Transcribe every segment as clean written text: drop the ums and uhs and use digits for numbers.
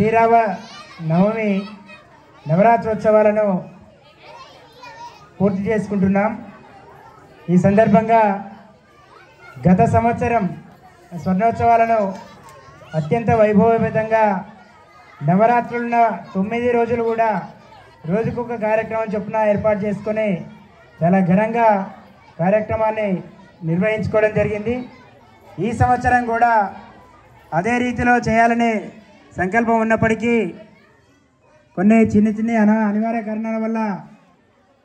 శ్రీరామ నవమి నవరాత్రోత్సవాలను పూర్తి చేసుకుంటున్నాం. ఈ సందర్భంగా గత సంవత్సరం స్వర్ణోత్సవాలను అత్యంత వైభవపేతంగా నవరాత్రులున్న 9 రోజులు కూడా రోజుకొక కార్యక్రమం చొప్పున ఏర్పాటు చేసుకొని చాలా ఘనంగా కార్యక్రమాన్ని నిర్వహించుకోవడం జరిగింది. ఈ సంవత్సరం కూడా అదే రీతిలో చేయాలనే సంకల్పం ఉన్నప్పటికీ కొన్ని చిన్న అనివార్య కారణాల వల్ల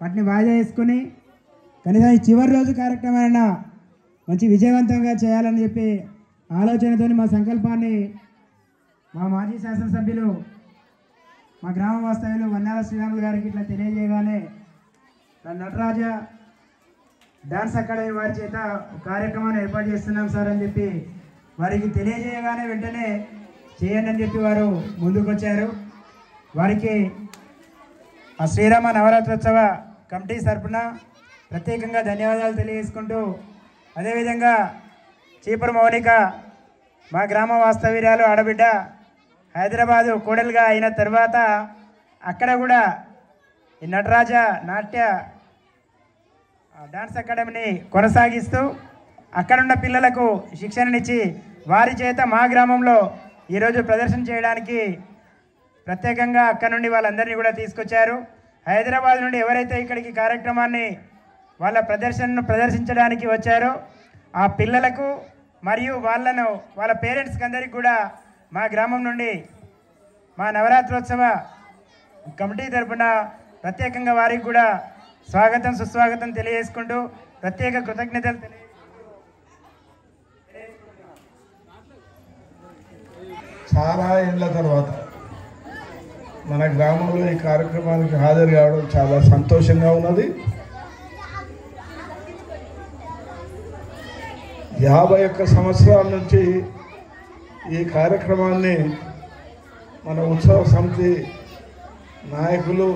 వాటిని వాయిదా వేసుకొని కనీసం ఈ చివరి రోజు కార్యక్రమాన్ని మంచి విజయవంతంగా చేయాలని చెప్పి ఆలోచనతో మా సంకల్పాన్ని మా మాజీ శాసనసభ్యులు మా గ్రామ వాస్తవ్యులు వన్నాల శ్రీరాములు గారికి ఇట్లా తెలియజేయగానే నటరాజ డాన్స్ అకాడమీ వారి చేత కార్యక్రమాన్ని ఏర్పాటు చేస్తున్నాం సార్ అని చెప్పి వారికి తెలియజేయగానే వెంటనే చేయండి అని చెప్పి వారు ముందుకు వచ్చారు. వారికి ఆ శ్రీరామ నవరాత్రోత్సవ కమిటీ తరపున ప్రత్యేకంగా ధన్యవాదాలు తెలియజేసుకుంటూ, అదేవిధంగా చీపురు మౌనిక మా గ్రామ వాస్తవ్యురాలు ఆడబిడ్డ హైదరాబాదు కోడలుగా అయిన తర్వాత అక్కడ కూడా ఈ నటరాజ నాట్య డాన్స్ అకాడమీని కొనసాగిస్తూ అక్కడున్న పిల్లలకు శిక్షణనిచ్చి వారి చేత మా గ్రామంలో ఈరోజు ప్రదర్శన చేయడానికి ప్రత్యేకంగా అక్కడ నుండి వాళ్ళందరినీ కూడా తీసుకొచ్చారు. హైదరాబాద్ నుండి ఎవరైతే ఇక్కడికి కార్యక్రమాన్ని వాళ్ళ ప్రదర్శనను ప్రదర్శించడానికి వచ్చారో ఆ పిల్లలకు మరియు వాళ్ళ పేరెంట్స్కి అందరికీ కూడా మా గ్రామం నుండి మా నవరాత్రోత్సవ కమిటీ తరఫున ప్రత్యేకంగా వారికి కూడా స్వాగతం సుస్వాగతం తెలియజేసుకుంటూ ప్రత్యేక కృతజ్ఞతలు చాలా ఏళ్ళ తర్వాత మన గ్రామంలో ఈ కార్యక్రమానికి హాజరు కావడం చాలా సంతోషంగా ఉన్నది. 51 సంవత్సరాల నుంచి ఈ కార్యక్రమాన్ని మన ఉత్సవ సమితి నాయకులు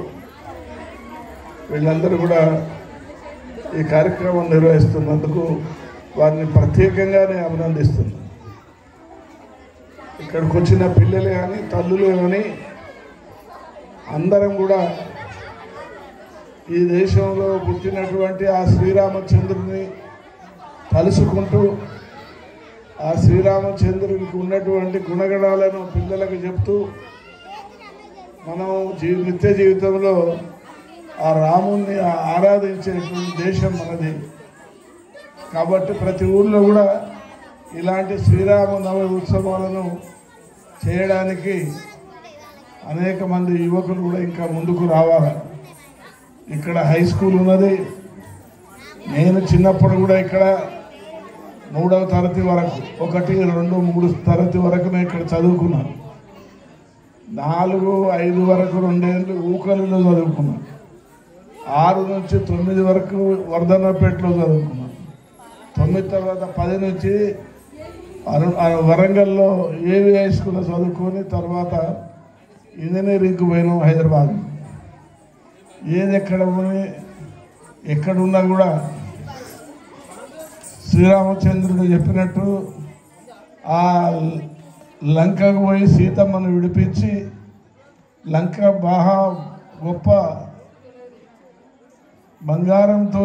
వీళ్ళందరూ కూడా ఈ కార్యక్రమం నిర్వహిస్తున్నందుకు వారిని ప్రత్యేకంగానే అభినందిస్తున్నాను. ఇక్కడికి వచ్చిన పిల్లలు కానీ తల్లులు కానీ అందరం కూడా ఈ దేశంలో పుట్టినటువంటి ఆ శ్రీరామచంద్రుని తలుసుకుంటూ ఆ శ్రీరామచంద్రునికి ఉన్నటువంటి గుణగణాలను పిల్లలకు చెప్తూ మనం నిత్య జీవితంలో ఆ రాముణ్ణి ఆరాధించేటువంటి దేశం మనది. కాబట్టి ప్రతి ఊళ్ళో కూడా ఇలాంటి శ్రీరామ నవమి ఉత్సవాలను చేయడానికి అనేక మంది యువకులు కూడా ఇంకా ముందుకు రావాలి. ఇక్కడ హై స్కూల్ ఉన్నది. నేను చిన్నప్పుడు కూడా ఇక్కడ 3వ తరగతి వరకు 1, 2, 3 తరగతి వరకు నేను ఇక్కడ చదువుకున్నాను. 4, 5 వరకు 2 ఏళ్ళు ఊకలులో చదువుకున్నాను. 6 నుంచి 9 వరకు వర్ధన్నపేటలో చదువుకున్నాను. 9 తర్వాత 10 నుంచి వరంగల్లో ఏవి హై స్కూల్లో చదువుకొని తర్వాత ఇంజనీరింగ్కి పోయినాం హైదరాబాద్. ఏది ఎక్కడున్నా కూడా శ్రీరామచంద్రుడు చెప్పినట్టు ఆ లంకకు పోయి సీతమ్మను విడిపించి లంక బాగా గొప్ప బంగారంతో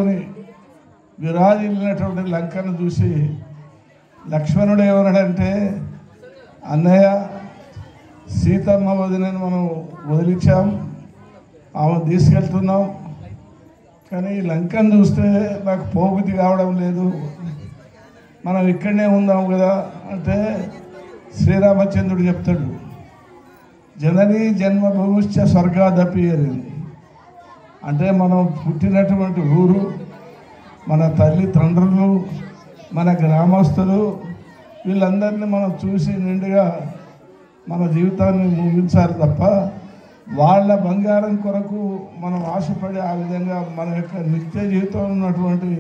విరాజిల్లినటువంటి లంకను చూసి లక్ష్మణుడు ఏమన్నాడంటే, అన్నయ్య సీతమ్మ వదినని మనం వదిలించాం, ఆమె తీసుకెళ్తున్నాం, కానీ లంకను చూస్తే నాకు పోబుద్ధి కావడం లేదు, మనం ఇక్కడనే ఉందాం కదా అంటే శ్రీరామచంద్రుడు చెప్తాడు, జననీ జన్మభూమిశ్చ స్వర్గాదపి అని. అంటే మనం పుట్టినటువంటి ఊరు, మన తల్లిదండ్రులు, మన గ్రామస్తులు వీళ్ళందరినీ మనం చూసి నిండుగా మన జీవితాన్ని ముగించాలి తప్ప వాళ్ళ బంగారం కొరకు మనం ఆశపడి ఆ విధంగా మన యొక్క నిత్య జీవితంలో ఉన్నటువంటి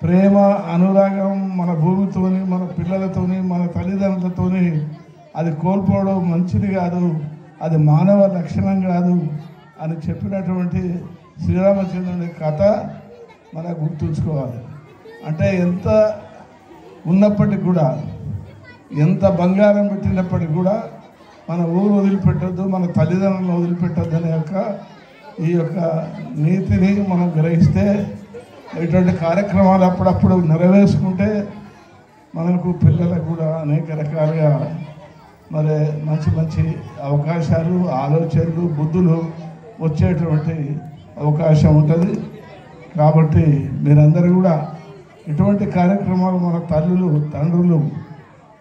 ప్రేమ అనురాగం మన భూమితోని, మన పిల్లలతోని, మన తల్లిదండ్రులతోని అది కోల్పోవడం మంచిది కాదు, అది మానవ లక్షణం కాదు అని చెప్పినటువంటి శ్రీరామచంద్రుని కథ మనకు గుర్తుంచుకోవాలి. అంటే ఎంత ఉన్నప్పటికి కూడా, ఎంత బంగారం పెట్టినప్పటికి కూడా మన ఊరు వదిలిపెట్టద్దు, మన తల్లిదండ్రులను వదిలిపెట్టద్దు అనే ఈ యొక్క నీతిని మనం గ్రహిస్తే ఇటువంటి కార్యక్రమాలు అప్పుడప్పుడు నెరవేర్చుకుంటే మనకు పిల్లలకు కూడా అనేక రకాలుగా మరి మంచి మంచి అవకాశాలు, ఆలోచనలు, బుద్ధులు వచ్చేటువంటి అవకాశం ఉంటుంది. కాబట్టి మీరందరూ కూడా ఇటువంటి కార్యక్రమాలు మన తల్లులు, తండ్రులు,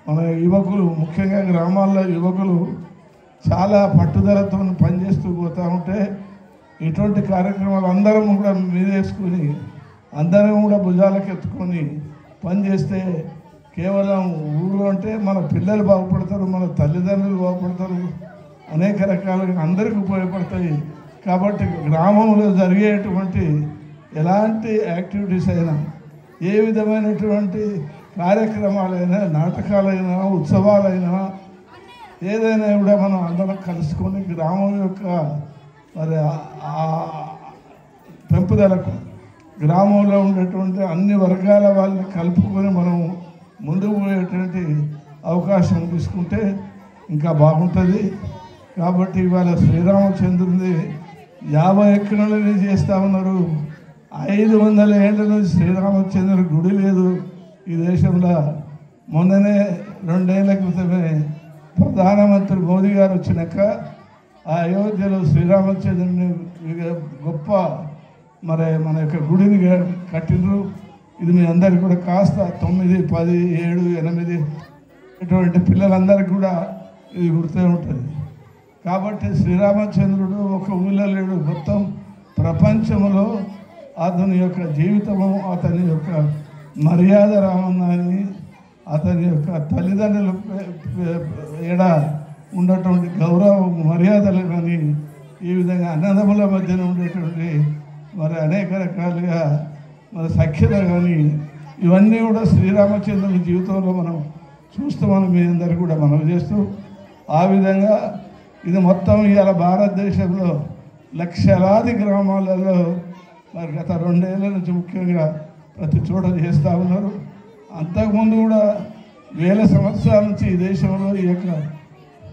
మన యువకులు, ముఖ్యంగా గ్రామాల్లో యువకులు చాలా పట్టుదలతో పనిచేస్తూ పోతూ ఉంటే ఇటువంటి కార్యక్రమాలు అందరం కూడా మీదేసుకుని అందరం కూడా భుజాలకు ఎత్తుకొని పనిచేస్తే కేవలం ఊళ్ళో అంటే మన పిల్లలు బాగుపడతారు, మన తల్లిదండ్రులు బాగుపడతారు, అనేక రకాలుగా అందరికీ ఉపయోగపడతాయి. కాబట్టి గ్రామంలో జరిగేటువంటి ఎలాంటి యాక్టివిటీస్ అయినా, ఏ విధమైనటువంటి కార్యక్రమాలైనా, నాటకాలైనా, ఉత్సవాలైనా, ఏదైనా కూడా మనం అందరం కలుసుకొని గ్రామం యొక్క మరి పెంపుదలకు గ్రామంలో ఉండేటువంటి అన్ని వర్గాల వాళ్ళని కలుపుకొని మనం ముందుకు పోయేటువంటి అవకాశం తీసుకుంటే ఇంకా బాగుంటుంది. కాబట్టి ఇవాళ శ్రీరామచంద్రుని 50 ఎకరాల నుంచి చేస్తూ ఉన్నారు. 500 ఏళ్ళ నుంచి శ్రీరామచంద్రుని గుడి లేదు ఈ దేశంలో. మొన్ననే 2 ఏళ్ల క్రితమే ప్రధానమంత్రి మోదీ గారు వచ్చినాక ఆ అయోధ్యలో శ్రీరామచంద్రుని గొప్ప మరి మన యొక్క గుడిని కట్టిండ్రు. ఇది మీ అందరికి కూడా కాస్త 9, 10, 7, 8 ఇటువంటి పిల్లలందరికీ కూడా ఇది గుర్తే ఉంటుంది. కాబట్టి శ్రీరామచంద్రుడు ఒక ఊళ్ళో లేడు, మొత్తం ప్రపంచంలో అతని యొక్క జీవితము, అతని యొక్క మర్యాద రామన్నాని, అతని యొక్క తల్లిదండ్రుల ఏడ ఉన్నటువంటి గౌరవ మర్యాదలు కానీ, ఈ విధంగా అన్నదమ్ముల మధ్యన ఉండేటువంటి మరి అనేక రకాలుగా మరి సఖ్యత కానీ, ఇవన్నీ కూడా శ్రీరామచంద్రుని జీవితంలో మనం చూస్తామని మీ అందరికీ కూడా మనం చేస్తూ, ఆ విధంగా ఇది మొత్తం ఇవాళ భారతదేశంలో లక్షలాది గ్రామాలలో మరి గత 2 ఏళ్ళ నుంచి ముఖ్యంగా ప్రతి చోట చేస్తూ ఉన్నారు. అంతకుముందు కూడా వేల సంవత్సరాల నుంచి ఈ దేశంలో ఈ యొక్క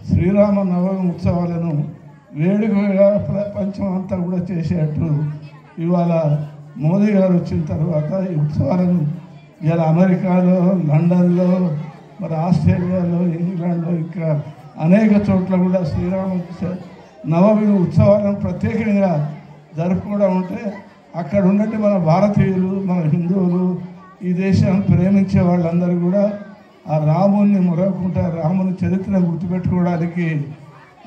శ్రీరామ నవమి ఉత్సవాలను వేడుకగా ప్రపంచం అంతా కూడా చేసేటట్టు ఇవాళ మోదీ గారు వచ్చిన తర్వాత ఈ ఉత్సవాలను ఇవాళ అమెరికాలో, లండన్లో, మరి ఆస్ట్రేలియాలో, ఇంగ్లాండ్లో, ఇంకా అనేక చోట్ల కూడా శ్రీరామ నవమి ఉత్సవాలను ప్రత్యేకంగా జరుపుకోవడం ఉంటే అక్కడ ఉన్నట్టు మన భారతీయులు, మన హిందువులు, ఈ దేశాన్ని ప్రేమించే వాళ్ళందరూ కూడా ఆ రాముని మొరకుంటే రాముని చరిత్రను గుర్తుపెట్టుకోవడానికి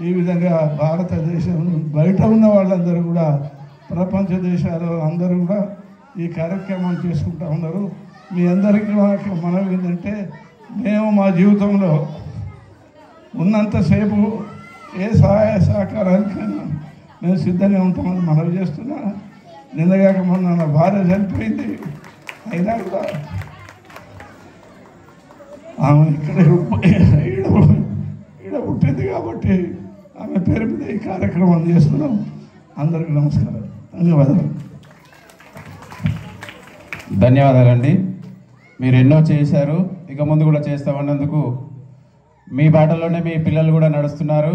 ఈ విధంగా భారతదేశం బయట ఉన్న వాళ్ళందరూ కూడా, ప్రపంచ దేశాలు అందరూ కూడా ఈ కార్యక్రమాన్ని చేసుకుంటూ ఉన్నారు. మీ అందరికీ మనవి ఏంటంటే, మేము మా జీవితంలో ఉన్నంతసేపు ఏ సహాయ సహకారానికైనా మేము సిద్ధంగా ఉంటామని మనవి చేస్తున్నా. నిన్నగాక మొన్న నా భార్య చనిపోయింది, అయినా కూడా ఆమె ఇక్కడ పుట్టింది కాబట్టి ఆమె పేరు మీద ఈ కార్యక్రమం చేస్తున్నాం. అందరికీ నమస్కారం, ధన్యవాదాలు. ధన్యవాదాలండి. మీరు ఎన్నో చేశారు, ఇక ముందు కూడా చేస్తామన్నందుకు. మీ బాటలోనే మీ పిల్లలు కూడా నడుస్తున్నారు.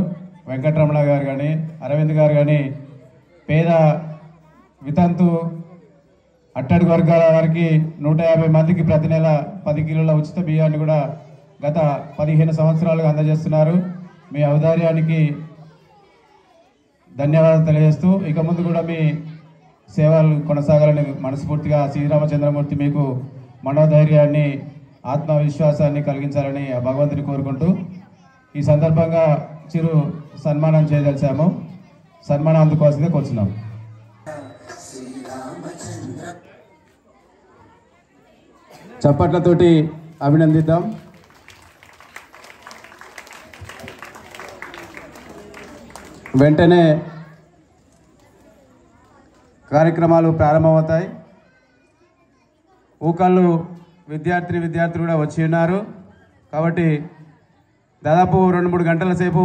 వెంకటరమణ గారు కానీ, అరవింద్ గారు కానీ, పేద వితంతు అట్టడుగు వర్గాల వారికి 150 మందికి ప్రతి నెల 10 కిలోల ఉచిత బియ్యాన్ని కూడా గత 15 సంవత్సరాలుగా అందజేస్తున్నారు. మీ ఔదార్యానికి ధన్యవాదాలు తెలియజేస్తూ, ఇక ముందు కూడా మీ సేవలు కొనసాగాలని మనస్ఫూర్తిగా శ్రీరామచంద్రమూర్తి మీకు మనోధైర్యాన్ని, ఆత్మవిశ్వాసాన్ని కలిగించాలని ఆ భగవంతుని కోరుకుంటూ, ఈ సందర్భంగా చిరు సన్మానం చేయదలిచాము. సన్మానం అందుకోవాల్సిందే కూర్చున్నాం. చప్పట్లతోటి అభినందిద్దాం. వెంటనే కార్యక్రమాలు ప్రారంభమవుతాయి. ఊకళ్ళు విద్యార్థులు కూడా వచ్చి ఉన్నారు. కాబట్టి దాదాపు 2-3 గంటల సేపు